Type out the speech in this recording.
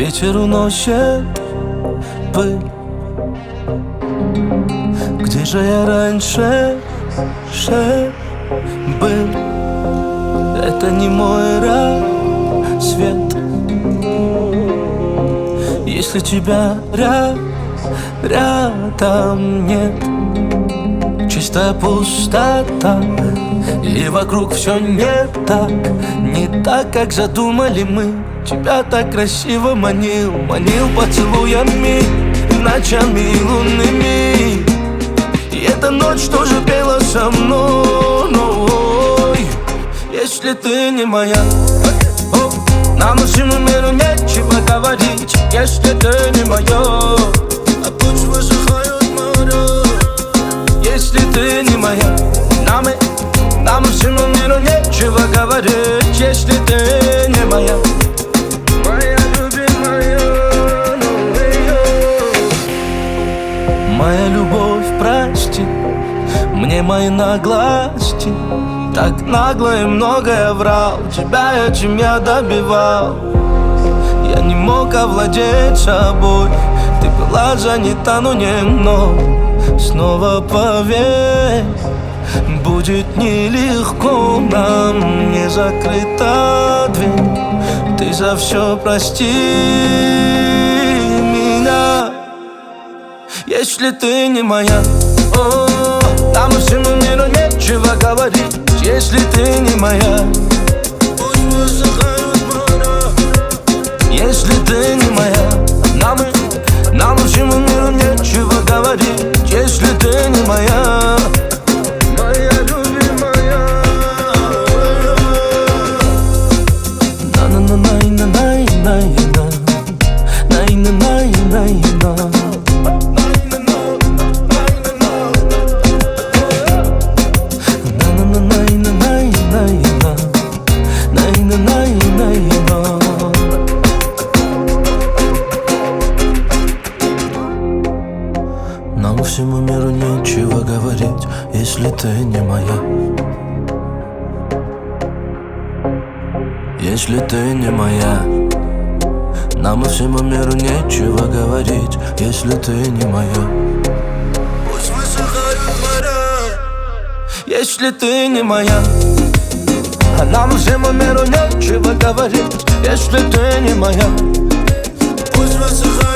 Ветер уносит пыль. Где же я раньше был? Это не мой рассвет. Если тебя рядом нет, чистая пустота, и вокруг все не так, как задумали мы. Тебя так красиво манил поцелуями, ночами лунными. И эта ночь тоже пела со мной. Если ты не моя, нам всему миру нечего говорить. Если ты не моя, а пусть высыхают моря. Если ты не моя, нам всему миру нечего говорить. Если ты не моя, моя любимая, моя любовь, прости мне мои наглости. Так нагло и многое врал, тебя этим я добивал. Я не мог овладеть собой, ты была занята, но не мной. Снова поверь, будет нелегко нам, не закрыта дверь. Ты за все прости меня. Если ты не моя, нам всему миру нечего говорить. Если ты не моя, пусть высыхают моря. Если ты не моя, нам всему миру нечего говорить. Если ты не моя, моя любимая. На-на-на-най-на-най-най-на, най-на-най-най-на. Нам всему миру нечего говорить, если ты не моя. Если ты не моя, нам всему миру нечего говорить, если ты не моя. Пусть высыхают моря. Если ты не моя, а нам всему миру нечего говорить, если ты не моя. Пусть высыхают.